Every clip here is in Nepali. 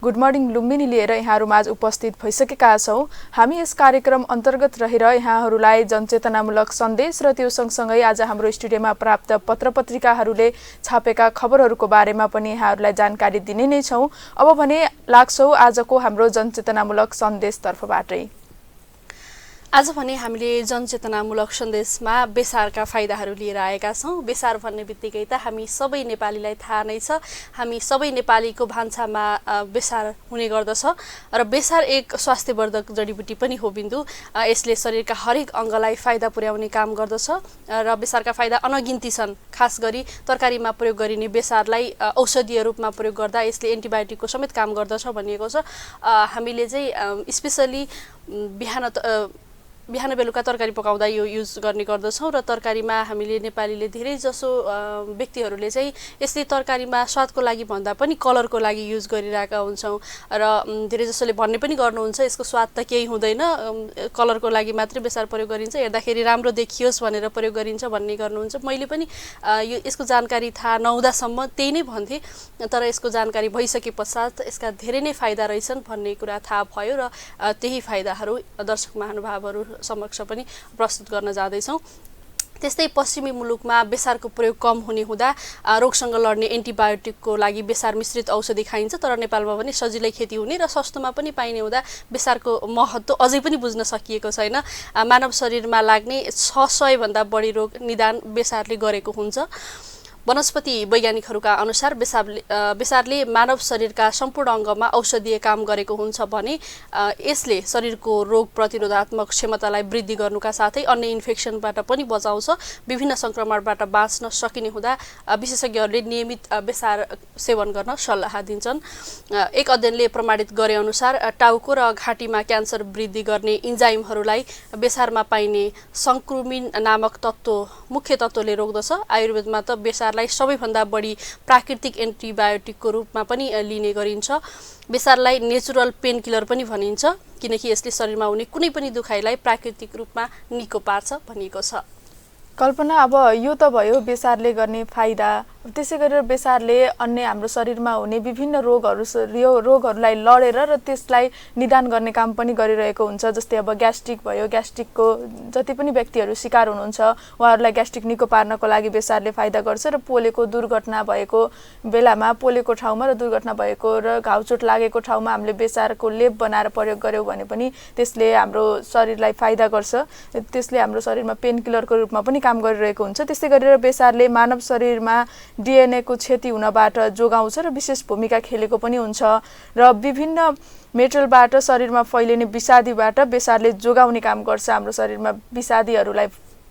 गुड मर्निङ लुम्बिनी लिएर यहाँहरूमा आज उपस्थित भइसकेका छौँ। हामी यस कार्यक्रम अन्तर्गत रहेर यहाँहरूलाई जनचेतनामूलक सन्देश र त्यो सँगसँगै आज हाम्रो स्टुडियोमा प्राप्त पत्रपत्रिकाहरूले छापेका खबरहरूको बारेमा पनि यहाँहरूलाई जानकारी दिने नै छौँ। अब भने लाग्छौँ आजको हाम्रो जनचेतनामूलक सन्देशतर्फबाटै। आज भने हामीले जनचेतनामूलक सन्देशमा बेसारका फाइदाहरू लिएर आएका छौँ। बेसार भन्ने बित्तिकै त हामी सबै नेपालीलाई थाहा नै छ, हामी सबै नेपालीको भान्सामा बेसार हुने गर्दछ र बेसार एक स्वास्थ्यवर्धक जडीबुटी पनि हो बिन्दु। यसले शरीरका हरेक अङ्गलाई फाइदा पुर्याउने काम गर्दछ र बेसारका फाइदा अनगिन्ती छन्। खास गरी तरकारीमा प्रयोग गरिने बेसारलाई औषधीय रूपमा प्रयोग गर्दा यसले एन्टिबायोटिकको समेत काम गर्दछ भनिएको छ। हामीले चाहिँ स्पेसली बिहान बेलुका तरकारी पकाउँदा यो युज गर्ने गर्दछौँ र तरकारीमा हामीले नेपालीले धेरै जसो व्यक्तिहरूले चाहिँ यसले तरकारीमा स्वादको लागि भन्दा पनि कलरको लागि युज गरिरहेका हुन्छौँ र धेरै जसोले भन्ने पनि गर्नुहुन्छ यसको स्वाद त केही हुँदैन, कलरको लागि मात्रै बेसार प्रयोग गरिन्छ, हेर्दाखेरि राम्रो देखियोस् भनेर प्रयोग गरिन्छ भन्ने गर्नुहुन्छ। मैले पनि यसको जानकारी थाहा नहुँदासम्म त्यही नै भन्थेँ, तर यसको जानकारी भइसके पश्चात यसका धेरै नै फाइदा रहेछन् भन्ने कुरा थाहा भयो र त्यही फाइदाहरू दर्शक महानुभावहरू समक्ष पनि प्रस्तुत गर्न जाँदैछौँ। त्यस्तै पश्चिमी मुलुकमा बेसारको प्रयोग कम हुने हुँदा रोगसँग लड्ने एन्टिबायोटिकको लागि बेसार मिश्रित औषधि खाइन्छ, तर नेपालमा पनि सजिलै खेती हुने र सस्तोमा पनि पाइने हुँदा बेसारको महत्त्व अझै पनि बुझ्न सकिएको छैन। मानव शरीरमा लाग्ने 600 भन्दा बढी रोग निदान बेसारले गरेको हुन्छ। वनस्पति वैज्ञानिकहरूका अनुसार बेसारले मानव शरीरका सम्पूर्ण अङ्गमा औषधीय काम गरेको हुन्छ भने यसले शरीरको रोग प्रतिरोधात्मक क्षमतालाई वृद्धि गर्नुका साथै अन्य इन्फेक्सनबाट पनि बचाउँछ। विभिन्न सङ्क्रमणबाट बाँच्न सकिने हुँदा विशेषज्ञहरूले नियमित बेसार सेवन गर्न सल्लाह दिन्छन्। एक अध्ययनले प्रमाणित गरे अनुसार टाउको र घाँटीमा क्यान्सर वृद्धि गर्ने इन्जाइमहरूलाई बेसारमा पाइने सङ्क्रुमिन नामक मुख्य तत्त्वले रोक्दछ। आयुर्वेदमा त बेसार सबैभन्दा बढी प्राकृतिक एन्टिबायोटिकको रूपमा पनि लिने गरिन्छ। बेसारलाई नेचुरल पेन किलर पनि भनिन्छ किनकि यसले शरीरमा हुने कुनै पनि दुखाइलाई प्राकृतिक रूपमा निको पार्छ भनिएको छ। कल्पना, अब यो त भयो बेसारले गर्ने फाइदा, त्यसै गरेर बेसारले अन्य हाम्रो शरीरमा हुने विभिन्न रोगहरूलाई लडेर र त्यसलाई निदान गर्ने काम पनि गरिरहेको हुन्छ। जस्तै अब ग्यास्ट्रिक भयो, ग्यास्ट्रिकको जति पनि व्यक्तिहरू शिकार हुनुहुन्छ उहाँहरूलाई ग्यास्ट्रिक निको पार्नको लागि बेसारले फाइदा गर्छ र पोलेको दुर्घटना भएको बेलामा पोलेको ठाउँमा र दुर्घटना भएको र घाउचोट लागेको ठाउँमा हामीले बेसारको लेप बनाएर प्रयोग गऱ्यौँ भने पनि त्यसले हाम्रो शरीरलाई फाइदा गर्छ। त्यसले हाम्रो शरीरमा पेन किलरको रूपमा पनि काम गरिरहेको हुन्छ। त्यस्तै गरेर बेसारले मानव शरीरमा DNA को क्षति हुनबाट जोगाउँछ र विशेष भूमिका खेलेको पनि हुन्छ र विभिन्न मेटलबाट शरीरमा फैलिने विषादीबाट बेसारले जोगाउने काम गर्छ। हाम्रो शरीरमा विषादीहरूलाई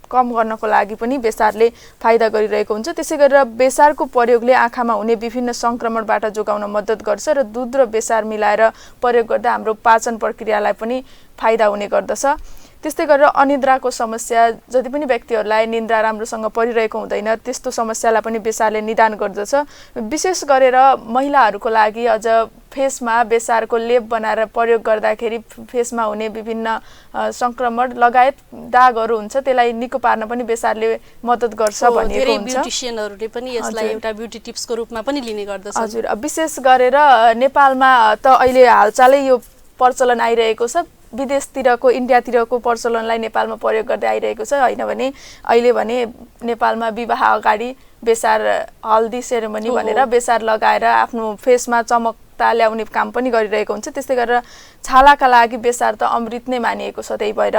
कम गर्नको लागि पनि बेसारले फाइदा गरिरहेको हुन्छ। त्यसै गरेर बेसारको प्रयोगले आँखामा हुने विभिन्न सङ्क्रमणबाट जोगाउन मद्दत गर्छ र दुध र बेसार मिलाएर प्रयोग गर्दा हाम्रो पाचन प्रक्रियालाई पनि फाइदा हुने गर्दछ। त्यस्तै गरेर अनिद्राको समस्या, जति पनि व्यक्तिहरूलाई निद्रा राम्रोसँग परिरहेको हुँदैन त्यस्तो समस्यालाई पनि बेसारले निदान गर्दछ। विशेष गरेर महिलाहरूको लागि अझ फेसमा बेसारको लेप बनाएर प्रयोग गर्दाखेरि फेसमा हुने विभिन्न सङ्क्रमण लगायत दागहरू हुन्छ त्यसलाई निको पार्न पनि बेसारले मद्दत गर्छ भनिएको हुन्छ। ब्युटिसियनहरूले पनि यसलाई एउटा ब्युटी टिप्सको रूपमा पनि लिने गर्दछ। हजुर, विशेष गरेर नेपालमा त अहिले हालचालै यो प्रचलन आइरहेको छ। विदेशतिरको इन्डियातिरको प्रचलनलाई नेपालमा प्रयोग गर्दै आइरहेको छ। होइन भने अहिले भने नेपालमा विवाह अगाडि बेसार हल्दी सेरेमनी भनेर बेसार लगाएर आफ्नो फेसमा चमकता ल्याउने काम पनि गरिरहेको हुन्छ। त्यस्तै गरेर छालाका लागि बेसार त अमृत नै मानिएको छ। त्यही भएर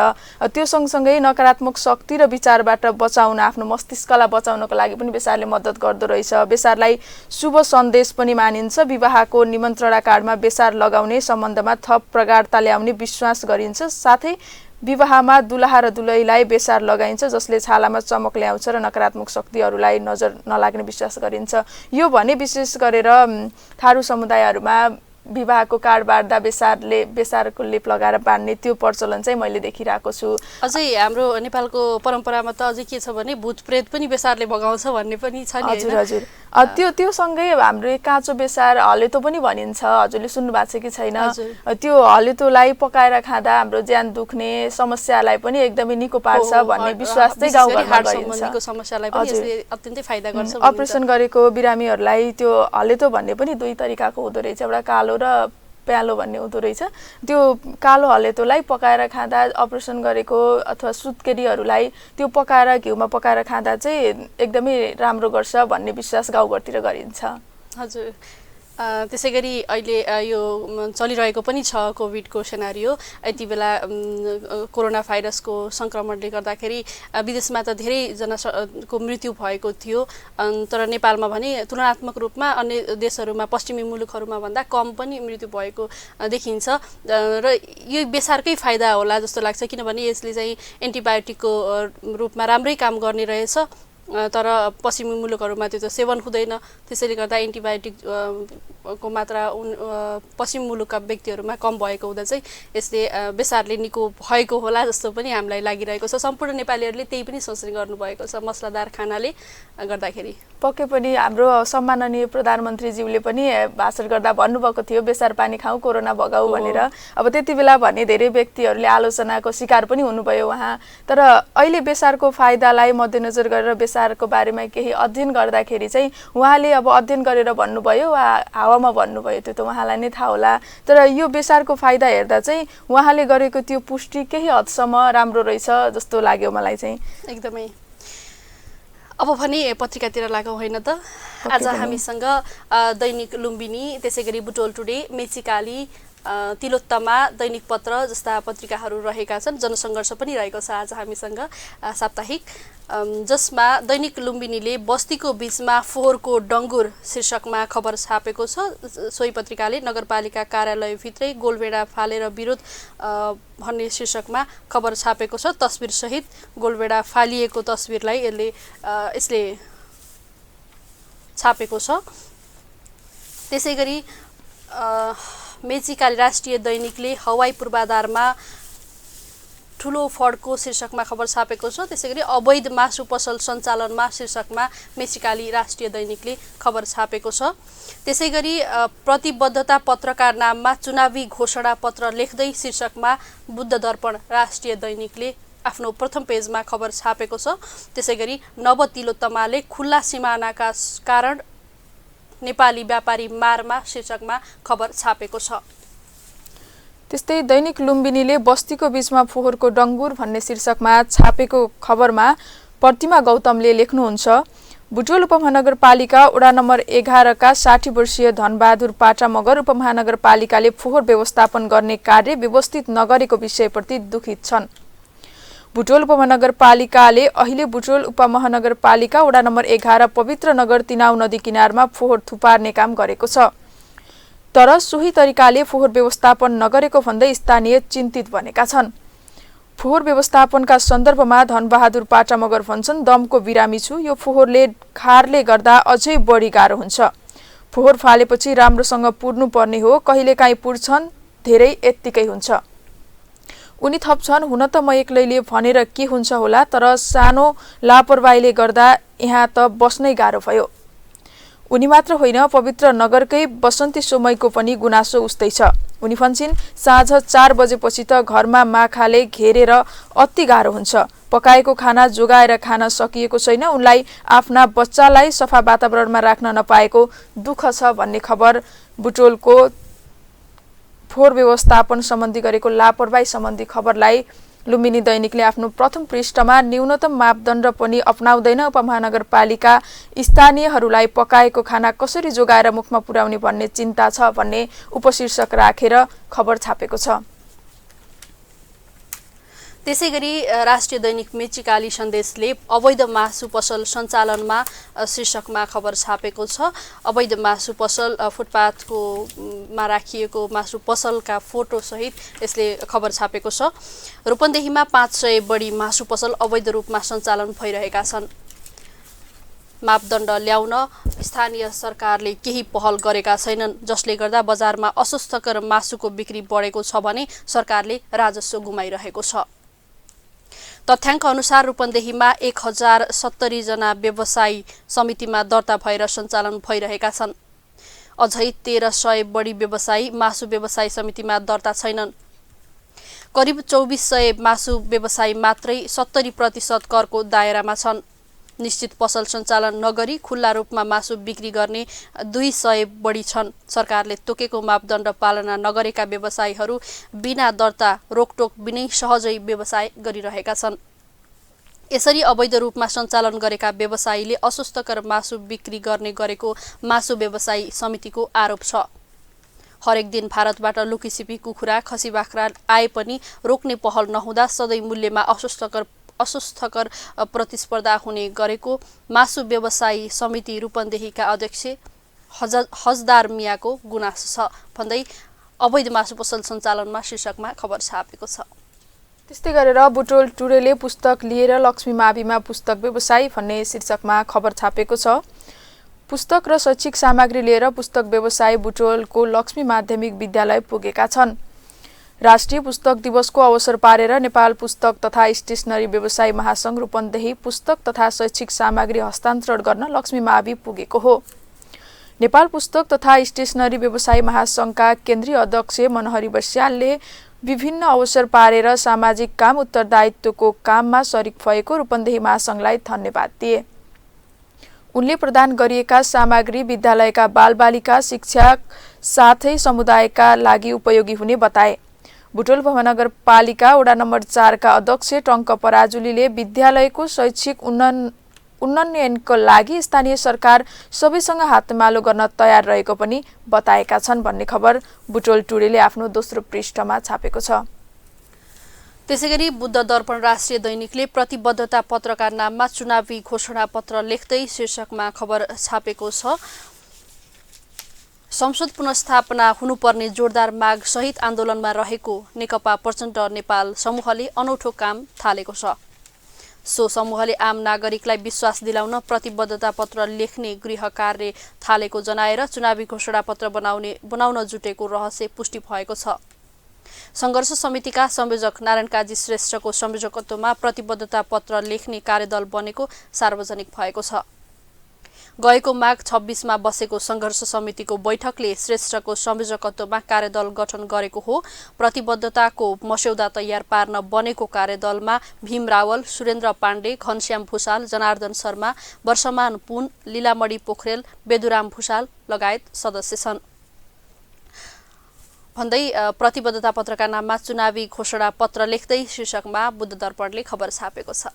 त्यो सँगसँगै नकारात्मक शक्ति र विचारबाट बचाउन, आफ्नो मस्तिष्कलाई बचाउनको लागि पनि बेसारले मद्दत गर्दो रहेछ। बेसारलाई शुभ सन्देश पनि मानिन्छ। विवाहको निमन्त्रणा कार्डमा बेसार लगाउने सम्बन्धमा थप प्रगाढता ल्याउने विश्वास गरिन्छ। साथै विवाहमा दुलहा र दुलहीलाई बेसार लगाइन्छ जसले छालामा चमक ल्याउँछ र नकारात्मक शक्तिहरूलाई नजर नलाग्ने विश्वास गरिन्छ। यो भने विशेष गरेर थारू समुदायहरूमा विवाहको कार्ड बाँड्दा बेसारको लेप लगाएर बाँड्ने त्यो प्रचलन चाहिँ मैले देखिरहेको छु। अझै हाम्रो नेपालको परम्परामा त अझै के छ भने भूत प्रेत पनि बेसारले भगाउँछ भन्ने पनि छ नि। हजुर हजुर, त्यो सँगै हाम्रो काँचो बेसार हलेतो पनि भनिन्छ। हजुरले सुन्नु भएको छ कि छैन? त्यो हलेतोलाई पकाएर खाँदा हाम्रो ज्यान दुख्ने समस्यालाई पनि एकदमै निको पार्छ भन्ने विश्वास चाहिँ गाउँघरमा गरिन्छ। समस्यालाई पनि यसले अत्यन्तै फाइदा गर्छ। अपरेसन गरेको बिरामीहरूलाई त्यो हलेतो भन्ने पनि दुई तरिकाको हुँदो रहेछ, एउटा कालो र प्यालो भन्ने हुँदो रहेछ त्यो कालो हलेतोलाई पकाएर खाँदा अपरेसन गरेको अथवा सुत्केरीहरूलाई त्यो पकाएर घिउमा पकाएर खाँदा चाहिँ एकदमै राम्रो गर्छ भन्ने विश्वास गाउँघरतिर गरिन्छ। हजुर त्यसै गरी अहिले यो चलिरहेको पनि छ कोभिडको सेनारियो। यति बेला कोरोना भाइरसको सङ्क्रमणले गर्दाखेरि विदेशमा त धेरैजनाको मृत्यु भएको थियो, तर नेपालमा भने तुलनात्मक रूपमा अन्य देशहरूमा पश्चिमी मुलुकहरूमा भन्दा कम पनि मृत्यु भएको देखिन्छ र यो बेसारकै फाइदा होला जस्तो लाग्छ, किनभने यसले चाहिँ एन्टिबायोटिकको रूपमा राम्रै काम गर्ने रहेछ, तर पश्चिमी मुलुकहरूमा त्यो त सेवन हुँदैन। त्यसैले गर्दा एन्टिबायोटिक को मात्रा पश्चिम मुलुकका व्यक्तिहरूमा कम भएको हुँदा चाहिँ यसले बेसारले निको भएको होला जस्तो पनि हामीलाई लागिरहेको छ। सम्पूर्ण नेपालीहरूले त्यही पनि सोच्ने गर्नुभएको छ मसलादार खानाले गर्दाखेरि। पक्कै पनि हाम्रो सम्माननीय प्रधानमन्त्रीज्यूले पनि भाषण गर्दा भन्नुभएको थियो बेसार पानी खाऊ कोरोना भगाऊ भनेर। अब त्यति बेला भने धेरै व्यक्तिहरूले आलोचनाको शिकार पनि हुनुभयो उहाँ। तर अहिले बेसारको फाइदालाई मध्यनजर गरेर बेसारको बारेमा केही अध्ययन गर्दाखेरि चाहिँ उहाँले अब अध्ययन गरेर भन्नुभयो वा हावामा भन्नुभयो त्यो त उहाँलाई नै थाहा होला, तर यो बेसारको फाइदा हेर्दा चाहिँ उहाँले गरेको त्यो पुष्टि केही हदसम्म राम्रो रहेछ जस्तो लाग्यो मलाई चाहिँ। एकदमै। अब भने पत्रिकातिर लागौँ होइन त। आज हामीसँग दैनिक लुम्बिनी, त्यसै गरी बुटोल टुडे, मेचीकाली, तिलोत्तमा, दैनिक पत्र जस्ता पत्रिकाहरू रहेका छन्। जनसङ्घर्ष पनि रहेको छ आज हामीसँग साप्ताहिक, जसमा दैनिक लुम्बिनीले बस्तीको बीचमा फोहोरको डङ्गुर शीर्षकमा खबर छापेको छ। सोही पत्रिकाले नगरपालिका कार्यालयभित्रै गोलबेडा फालेर विरोध भन्ने शीर्षकमा खबर छापेको छ। तस्बिरसहित गोलबेडा फालिएको तस्बिरलाई यसले छापेको छ। त्यसै गरी मेचीकाली राष्ट्रिय दैनिकले हवाई पूर्वाधारमा ठुलो फड्को शीर्षकमा खबर छापेको छ। त्यसै गरी अवैध मासु पसल सञ्चालनमा शीर्षकमा मेचीकाली राष्ट्रिय दैनिकले खबर छापेको छ। त्यसै गरी प्रतिबद्धता पत्रका नाममा चुनावी घोषणा पत्र लेख्दै शीर्षकमा बुद्ध दर्पण राष्ट्रिय दैनिकले आफ्नो प्रथम पेजमा खबर छापेको छ। त्यसै गरी नव तिलोत्तमाले खुल्ला सिमानाका कारण नेपाली व्यापारी मारमा शीर्षकमा खबर छापेको छ। त्यस्तै दैनिक लुम्बिनीले बस्तीको बीचमा फोहोरको डङ्गुर भन्ने शीर्षकमा छापेको खबरमा प्रतिमा गौतमले लेख्नुहुन्छ, बुटोल उपमहानगरपालिका वडा नम्बर 11 का 60 वर्षीय धनबहादुर पाटा मगर उपमहानगरपालिकाले फोहोर व्यवस्थापन गर्ने कार्य व्यवस्थित नगरेको विषयप्रति दुखित छन्। बुटोल उपमहानगरपालिकाले अहिले बुटोल उपमहानगरपालिका वडा नम्बर 11 पवित्र नगर तिनाउ नदी किनारमा फोहोर थुपार्ने काम गरेको छ, तर सोही तरिकाले फोहोर व्यवस्थापन नगरेको भन्दै स्थानीय चिन्तित बनेका छन्। फोहोर व्यवस्थापनका सन्दर्भमा धनबहादुर पाटा मगर भन्छन्, दमको बिरामी छु, यो फोहोरले खारले गर्दा अझै बढी गाह्रो हुन्छ। फोहोर फालेपछि राम्रोसँग पुर्नु पर्ने हो, कहिलेकाहीँ पुर्छन्, धेरै यत्तिकै हुन्छ। उनी थप्छन्, हुन त म एक्लैले भनेर के हुन्छ होला, तर सानो लापरवाहीले गर्दा यहाँ त बस्नै गाह्रो भयो। उनी मात्र होइन, पवित्र नगरकै बसन्ती सोमैको पनि गुनासो उस्तै छ। उनी भन्छन्, साँझ 4 बजेपछि त घरमा माखाले घेरेर अति गाह्रो हुन्छ। पकाएको खाना जोगाएर खान सकिएको छैन। उनलाई आफ्ना बच्चालाई सफा वातावरणमा राख्न नपाएको दुःख छ भन्ने खबर बुटोलको फोहोर व्यवस्थापन सम्बन्धी गरेको लापरवाही सम्बन्धी खबरलाई लुम्बिनी दैनिकले आफ्नो प्रथम पृष्ठमा न्यूनतम मापदण्ड पनि अपनाउँदैन, उपमहानगरपालिका स्थानीयहरूलाई पकाएको खाना कसरी जोगाएर मुखमा पुर्याउने भन्ने चिन्ता छ भन्ने उपशीर्षक राखेर खबर छापेको छ। त्यसै गरी राष्ट्रिय दैनिक मेचीकाली सन्देशले अवैध मासु पसल सञ्चालनमा शीर्षकमा खबर छापेको छ। अवैध मासु पसल फुटपाथमा राखिएको मासु पसलका फोटो सहित यसले खबर छापेको छ। रूपन्देहीमा 500 बढी मासु पसल अवैध रूपमा सञ्चालन भइरहेका छन्। मापदण्ड ल्याउन स्थानीय सरकारले केही पहल गरेका छैनन्, जसले गर्दा बजारमा अस्वास्थ्यकर मासुको बिक्री बढेको छ भने सरकारले राजस्व गुमाइरहेको छ। तथ्याङ्क अनुसार रूपन्देहीमा 1070 जना व्यवसायी समितिमा दर्ता भएर सञ्चालन भइरहेका छन्। अझै 1300 बढी व्यवसायी मासु व्यवसाय समितिमा दर्ता छैनन्। करिब 2400 मासु व्यवसायी मात्रै 70% करको दायरामा छन्। निश्चित पसल सञ्चालन नगरी खुल्ला रूपमा मासु बिक्री गर्ने 200 बढी छन्। सरकारले तोकेको मापदण्ड पालना नगरेका व्यवसायीहरू बिना दर्ता रोकटोक बिनै सहजै व्यवसाय गरिरहेका छन्। यसरी अवैध रूपमा सञ्चालन गरेका व्यवसायीले अस्वास्थ्यकर मासु बिक्री गर्ने गरेको मासु व्यवसायी समितिको आरोप छ। हरेक दिन भारतबाट लुकीछिपी कुखुरा खसी बाख्रा आए पनि रोक्ने पहल नहुँदा सधैँ मूल्यमा अस्वास्थ्यकर प्रतिस्पर्धा हुने गरेको मासु व्यवसायी समिति रूपन्देहीका अध्यक्ष हजदार मियाको गुनासो छ भन्दै अवैध मासु पसल सञ्चालनमा शीर्षकमा खबर छापेको छ। त्यस्तै गरेर बुटोल टुरेले पुस्तक लिएर लक्ष्मी माविमा पुस्तक व्यवसायी भन्ने शीर्षकमा खबर छापेको छ। पुस्तक र शैक्षिक सामग्री लिएर पुस्तक व्यवसायी बुटोलको लक्ष्मी माध्यमिक विद्यालय पुगेका छन्। राष्ट्रिय पुस्तक दिवसको अवसर पारेर नेपाल पुस्तक तथा स्टेसनरी व्यवसायी महासंघ रूपन्देही पुस्तक तथा शैक्षिक सामग्री हस्तान्तरण गर्न लक्ष्मी मावि पुगेको हो। नेपाल पुस्तक तथा स्टेसनरी व्यवसायी महासंघका केन्द्रीय अध्यक्ष मनहरी बस्यालले विभिन्न अवसर पारेर सामाजिक काम उत्तरदायित्वको काममा सरिक भएको रूपन्देही महासंघलाई धन्यवाद दिए। उनले प्रदान गरिएका सामग्री विद्यालयका बालबालिका शिक्षक साथै समुदायका लागि उपयोगी हुने बताए। बुटोल महानगरपालिका वडा नम्बर 4 का अध्यक्ष टङ्क पराजुलीले विद्यालयको शैक्षिक उन्नयनको लागि स्थानीय सरकार सबैसँग हातमालो गर्न तयार रहेको पनि बताएका छन् भन्ने खबर बुटोल टुरेले आफ्नो दोस्रो पृष्ठमा छापेको छ। त्यसैगरी बुद्ध दर्पण राष्ट्रिय दैनिकले प्रतिबद्धता पत्रका नाममा चुनावी घोषणा पत्र लेख्दै शीर्षकमा खबर छापेको छ। संसद पुनर्स्थापना हुनुपर्ने जोरदार माग सहित आन्दोलनमा रहेको नेकपा प्रचण्ड नेपाल समूहले अनौठो काम थालेको छ। सो समूहले आम नागरिकलाई विश्वास दिलाउन प्रतिबद्धता पत्र लेख्ने गृह कार्य थालेको जनाएर चुनावी घोषणा पत्र बनाउन जुटेको रहस्य पुष्टि भएको छ। संघर्ष समितिका संयोजक नारायण काजी श्रेष्ठको संयोजकत्वमा प्रतिबद्धता पत्र लेख्ने कार्यदल बनेको सार्वजनिक भएको छ। गएको माघ 26 मा बसेको संघर्ष समितिको बैठकले श्रेष्ठको संयोजकत्वमा कार्यदल गठन गरेको हो। प्रतिबद्धताको मस्यौदा तयार पार्न बनेको कार्यदलमा भीम रावल, सुरेन्द्र पाण्डे, घनश्याम भूषाल, जनार्दन शर्मा, वर्षमान पुन, लीलामणि पोखरेल, बेदुराम भूषाल लगायत सदस्य छन् भन्दै प्रतिबद्धता पत्रका नाममा चुनावी घोषणा पत्र लेख्दै शीर्षकमा बुद्ध दर्पणले खबर छापेको छ।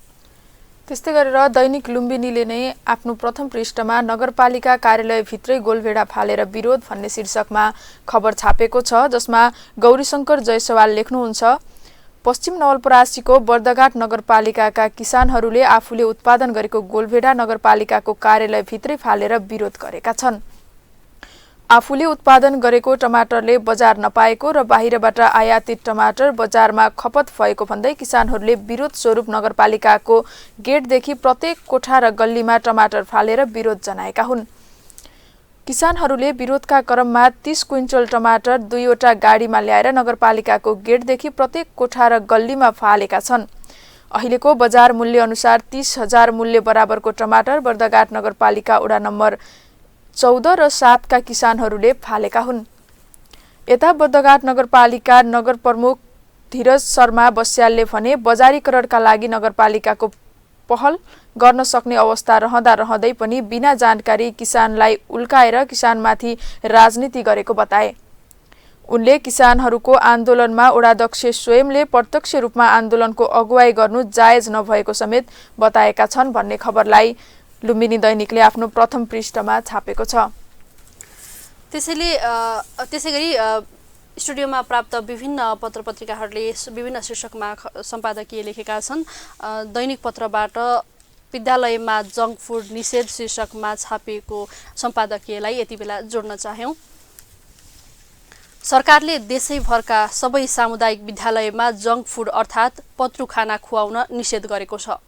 त्यस्तै गरेर दैनिक लुम्बिनीले नै आफ्नो प्रथम पृष्ठमा नगरपालिका कार्यालयभित्रै गोलभेडा फालेर विरोध भन्ने शीर्षकमा खबर छापेको छ, जसमा गौरीशंकर जयसवाल लेख्नुहुन्छ, पश्चिम नवलपरासीको बर्दघाट नगरपालिकाका किसानहरूले आफूले उत्पादन गरेको गोलभेडा नगरपालिकाको कार्यालयभित्रै फालेर विरोध गरेका छन्। आफूले उत्पादन गरेको टमाटरले बजार नपाएको र बाहिरबाट आयातित टमाटर बजारमा खपत भएको भन्दै किसानहरूले विरोध स्वरूप नगरपालिकाको गेटदेखि प्रत्येक कोठा र गल्लीमा टमाटर फालेर विरोध जनाएका हुन्। किसानहरूले विरोधका क्रममा 30 क्विन्टल टमाटर 2वटा गाडीमा ल्याएर नगरपालिकाको गेटदेखि प्रत्येक कोठा र गल्लीमा फालेका छन्। अहिलेको बजार मूल्य अनुसार 30,000 मूल्य बराबरको टमाटर बर्दघाट नगरपालिका वडा नम्बर 14 र 7 का किसानहरूले फालेका हुन्। यता बर्दघाट नगरपालिका नगर प्रमुख धीरज शर्मा बस्यालले भने बजारीकरणका लागि नगरपालिकाको पहल गर्न सक्ने अवस्था रहँदै पनि बिना जानकारी किसानलाई उल्काएर किसानमाथि राजनीति गरेको बताए। उनले किसानहरूको आन्दोलनमा वडाध्यक्ष स्वयंले प्रत्यक्ष रूपमा आन्दोलनको अगुवाई गर्नु जायज नभएको समेत बताएका छन् भन्ने खबरलाई लुम्बिनी दैनिकले आफ्नो प्रथम पृष्ठमा छापेको छ। त्यसैगरी स्टुडियोमा प्राप्त विभिन्न पत्रपत्रिकाहरूले विभिन्न शीर्षकमा सम्पादकीय लेखेका छन्। दैनिक पत्रबाट विद्यालयमा जङ्क फुड निषेध शीर्षकमा छापिएको सम्पादकीयलाई यति बेला जोड्न चाह्यौं। सरकारले देशैभरका सबै सामुदायिक विद्यालयमा जङ्क फुड अर्थात् पत्रु खाना खुवाउन निषेध गरेको छ।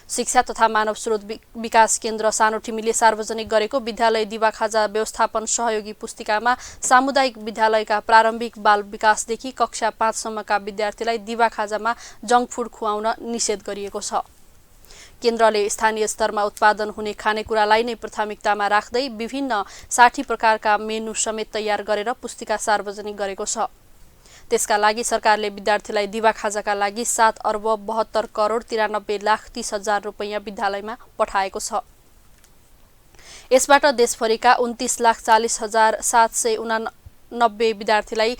शिक्षा तथा मानव स्रोत विकास केन्द्र सानोठिमीले सार्वजनिक गरेको विद्यालय दिवाखाजा व्यवस्थापन सहयोगी पुस्तिकामा सामुदायिक विद्यालयका प्रारम्भिक बाल विकासदेखि कक्षा 5 सम्मका विद्यार्थीलाई दिवाखाजामा जङ्क फुड खुवाउन निषेध गरिएको छ। केन्द्रले स्थानीय स्तरमा उत्पादन हुने खानेकुरालाई नै प्राथमिकतामा राख्दै विभिन्न 60 प्रकारका मेनु समेत तयार गरेर पुस्तिका सार्वजनिक गरेको छ। त्यसका लागि सरकारले विद्यार्थीलाई दिवा खाजाका लागि 7 अर्ब 72 करोड 93 लाख 30 हजार रुपैयाँ विद्यालयमा पठाएको छ। यसबाट देशभरिका 29 लाख 40 हजार 789 विद्यार्थीलाई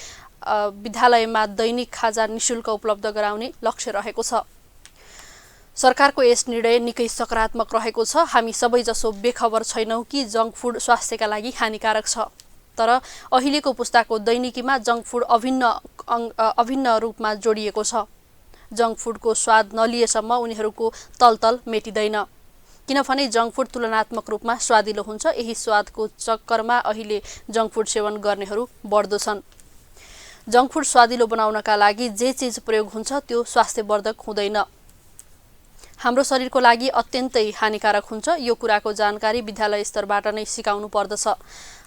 विद्यालयमा दैनिक खाजा निशुल्क उपलब्ध गराउने लक्ष्य रहेको छ। सरकारको यस निर्णय निकै सकारात्मक रहेको छ। हामी सबैजसो बेखबर छैनौँ कि जङ्क फुड स्वास्थ्यका लागि हानिकारक छ, तर अहिलेको पुस्ताको दैनिकीमा जङ्क फुड अभिन्न रूपमा जोडिएको छ। जङ्क फुडको स्वाद नलिएसम्म उनीहरूको तलतल मेटिँदैन, किनभने जङ्क फुड तुलनात्मक रूपमा स्वादिलो हुन्छ। यही स्वादको चक्करमा अहिले जङ्क फुड सेवन गर्नेहरू बढ्दो छन्। जङ्क फुड स्वादिलो बनाउनका लागि जे चिज प्रयोग हुन्छ त्यो स्वास्थ्यवर्धक हुँदैन, हाम्रो शरीरको लागि अत्यन्तै हानिकारक हुन्छ। यो कुराको जानकारी विद्यालय स्तरबाट नै सिकाउनु पर्दछ।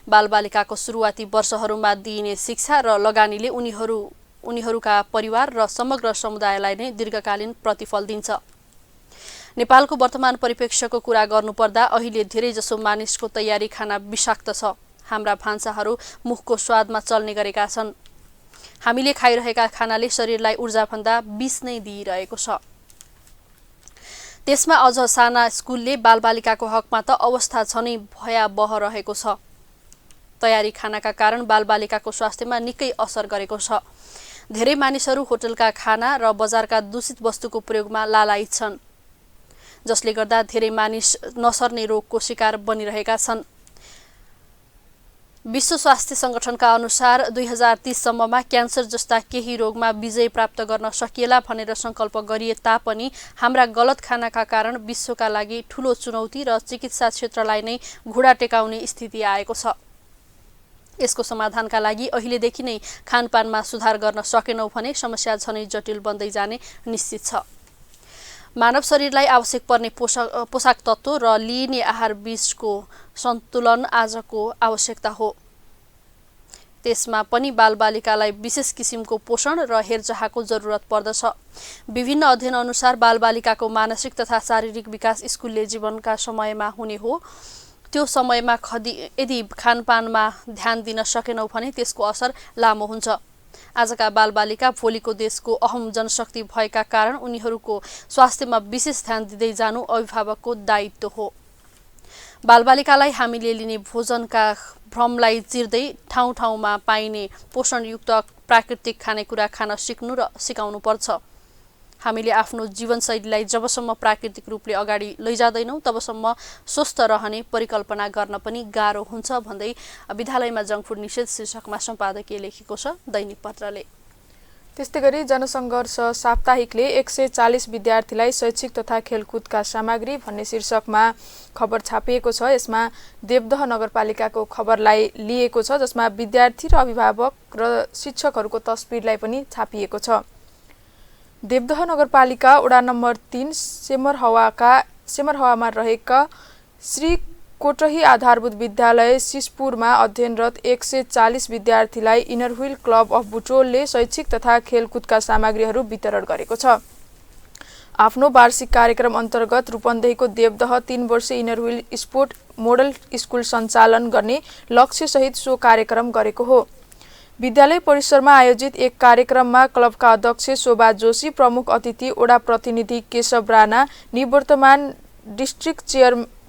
बालबालिकाको सुरुवाती वर्षहरूमा दिइने शिक्षा र लगानीले उनीहरूका परिवार र समग्र समुदायलाई नै दीर्घकालीन प्रतिफल दिन्छ। नेपालको वर्तमान परिप्रेक्ष्यको कुरा गर्नुपर्दा अहिले धेरैजसो मानिसको तयारी खाना विषाक्त छ। हाम्रा भान्साहरू मुखको स्वादमा चल्ने गरेका छन्। हामीले खाइरहेका खानाले शरीरलाई ऊर्जाभन्दा विष नै दिइरहेको छ। त्यसमा अझ साना स्कुलले बालबालिकाको हकमा त अवस्था झनै भयावह रहेको छ। तयारी खानाका कारण बालबालिकाको स्वास्थ्यमा निकै असर गरेको छ। धेरै मानिसहरू होटलका खाना र बजारका दूषित वस्तुको प्रयोगमा लालायित छन्, जसले गर्दा धेरै मानिस नसर्ने रोगको शिकार बनिरहेका छन्। विश्व स्वास्थ्य संगठनका अनुसार 2030 सम्ममा क्यान्सर जस्ता केही रोगमा विजय प्राप्त गर्न सकिएला भनेर संकल्प गरिए तापनि हाम्रा गलत खानाका कारण विश्वका लागि ठूलो चुनौती र चिकित्सा क्षेत्रलाई नै घुँडा टेकाउने स्थिति आएको छ। यसको समाधानका लागि अहिलेदेखि नै खानपानमा सुधार गर्न सकेनौँ भने समस्या झनै जटिल बन्दै जाने निश्चित छ। मानव शरीरलाई आवश्यक पर्ने पोषक तत्त्व र लिइने आहार बीचको सन्तुलन आजको आवश्यकता हो। त्यसमा पनि बालबालिकालाई विशेष किसिमको पोषण र हेरचाहको जरुरत पर्दछ। विभिन्न अध्ययन अनुसार बालबालिकाको मानसिक तथा शारीरिक विकास स्कुलले जीवनका समयमा हुने हो। त्यो समयमा यदि खानपानमा ध्यान दिन सकेनौँ भने त्यसको असर लामो हुन्छ। आजका बालबालिका भोलिको देशको अहम जनशक्ति भएका कारण उनीहरूको स्वास्थ्यमा विशेष ध्यान दिँदै जानु अभिभावकको दायित्व हो। बालबालिकालाई हामीले लिने भोजनका भ्रमलाई चिर्दै ठाउँ ठाउँमा पाइने पोषणयुक्त प्राकृतिक खानेकुरा खान सिक्नु र सिकाउनु पर्छ। हामीले आफ्नो जीवनशैलीलाई जबसम्म प्राकृतिक रूपले अगाडि लैजाँदैनौँ तबसम्म स्वस्थ रहने परिकल्पना गर्न पनि गाह्रो हुन्छ भन्दै विद्यालयमा जङ्क फुड निषेध शीर्षकमा सम्पादकीय लेखेको छ दैनिक पत्रले। त्यस्तै गरी जनसङ्घर्ष साप्ताहिकले 140 विद्यार्थीलाई शैक्षिक तथा खेलकुदका सामग्री भन्ने शीर्षकमा खबर छापिएको छ। यसमा देवदह नगरपालिकाको खबरलाई लिएको छ, जसमा विद्यार्थी र अभिभावक र शिक्षकहरूको तस्बिरलाई पनि छापिएको छ। देवदह नगरपालिका वडा नम्बर 3 सेमरहवामा रहेका श्री कोटही आधारभूत विद्यालय सिसपुरमा अध्ययनरत 140 विद्यार्थीलाई इनर व्हील क्लब अफ बुटोलले शैक्षिक तथा खेलकुदका सामग्रीहरू वितरण गरेको छ। आफ्नो वार्षिक कार्यक्रम अन्तर्गत रूपन्देहीको देवदह 3 वर्षीय inner wheel sport model school सञ्चालन गर्ने लक्ष्यसहित सो कार्यक्रम गरेको हो। विद्यालय परिसरमा आयोजित एक कार्यक्रममा क्लबका अध्यक्ष शोभा जोशी, प्रमुख अतिथि वडा प्रतिनिधि केशव राणा, निवर्तमान डिस्ट्रिक्ट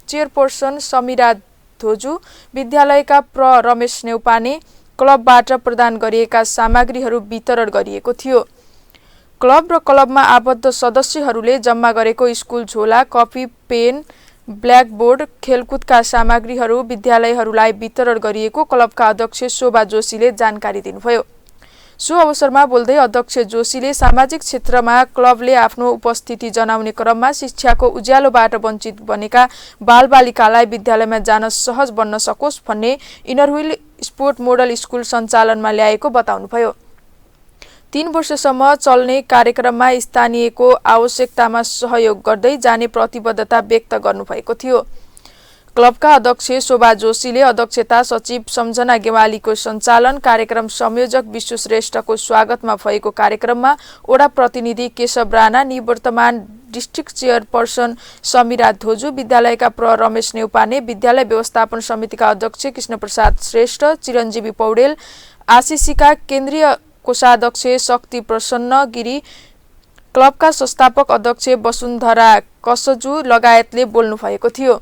चेयरपर्सन समीरा धोजु, विद्यालयका रमेश नेउपाने, क्लबबाट प्रदान गरिएका सामग्रीहरू वितरण गरिएको थियो। क्लब र क्लबमा आबद्ध सदस्यहरूले जम्मा गरेको स्कुल झोला, कपी, पेन, ब्ल्याकबोर्ड, खेलकुदका सामग्रीहरू विद्यालयहरूलाई वितरण गरिएको क्लबका अध्यक्ष शोभा जोशीले जानकारी दिनुभयो। सो अवसरमा बोल्दै अध्यक्ष जोशीले सामाजिक क्षेत्रमा क्लबले आफ्नो उपस्थिति जनाउने क्रममा शिक्षाको उज्यालोबाट वञ्चित बनेका बालबालिकालाई विद्यालयमा जान सहज बन्न सकोस् भन्ने inner wheel sport model school सञ्चालनमा ल्याएको बताउनुभयो। 3 वर्षसम्म चल्ने कार्यक्रममा स्थानीयको आवश्यकतामा सहयोग गर्दै जाने प्रतिबद्धता व्यक्त गर्नुभएको थियो। क्लबका अध्यक्ष शोभा जोशीले अध्यक्षता सचिव सम्झना गेवालीको सञ्चालन, कार्यक्रम संयोजक विश्व श्रेष्ठको स्वागतमा भएको कार्यक्रममा वडा प्रतिनिधि केशव राणा, निवर्तमान डिस्ट्रिक्ट चेयरपर्सन समीरा धोजु, विद्यालयका रमेश नेउपाने, विद्यालय व्यवस्थापन समितिका अध्यक्ष कृष्णप्रसाद श्रेष्ठ, चिरञ्जीवी पौडेल, आशिषीका केन्द्रीय कोषाध्यक्ष शक्ति प्रसन्न गिरी, क्लबका संस्थापक अध्यक्ष वसुन्धरा कसजु लगायतले बोल्नु भएको थियो।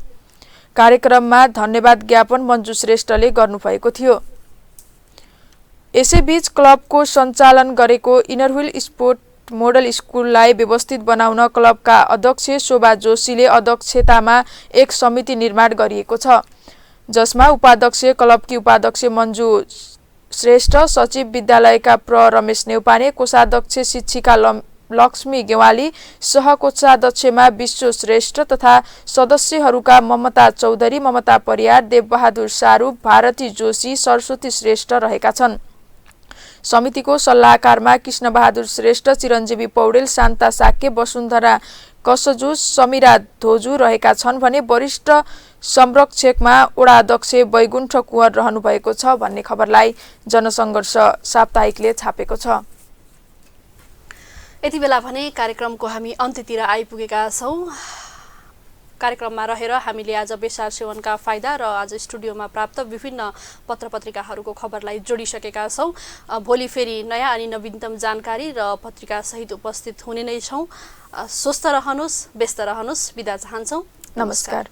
कार्यक्रममा धन्यवाद ज्ञापन मञ्जु श्रेष्ठले गर्नुभएको थियो। यसैबीच क्लबको सञ्चालन गरेको इनरव्हिल स्पोर्ट मोडल स्कुललाई व्यवस्थित बनाउन क्लबका अध्यक्ष शोभा जोशीले अध्यक्षतामा एक समिति निर्माण गरिएको छ, जसमा उपाध्यक्ष क्लबकी उपाध्यक्ष मञ्जु श्रेष्ठ, सचिव विद्यालयका प्र रमेश नेउपाने, कोषाध्यक्ष शिक्षिका लक्ष्मी गेवाली, सहकोषाध्यक्षमा विश्व श्रेष्ठ तथा सदस्यहरूका ममता चौधरी, ममता परियार, देवबहादुर सारूप, भारती जोशी, सरस्वती श्रेष्ठ रहेका छन्। समितिको सल्लाहकारमा कृष्णबहादुर श्रेष्ठ, चिरञ्जीवी पौडेल, शान्ता साक्य, वसुन्धरा कसजु, समीरा धोजु रहेका छन् भने वरिष्ठ संरक्षकमा वडा अध्यक्ष वैकुण्ठ कुँवर रहनु भएको छ भन्ने खबरलाई जनसङ्घर्ष साप्ताहिकले छापेको छ। यति बेला भने कार्यक्रमको हामी अन्त्यतिर आइपुगेका छौँ। कार्यक्रममा रहेर हामीले आज बेसार सेवनका फाइदा र आज स्टुडियोमा प्राप्त विभिन्न पत्रपत्रिकाहरूको खबरलाई जोडिसकेका छौँ। भोलि फेरि नयाँ अनि नवीनतम जानकारी र पत्रिका सहित उपस्थित हुने नै छौँ। स्वस्थ रहनुहोस्, व्यस्त रहनुहोस्, बिदा चाहन्छौँ। नमस्कार।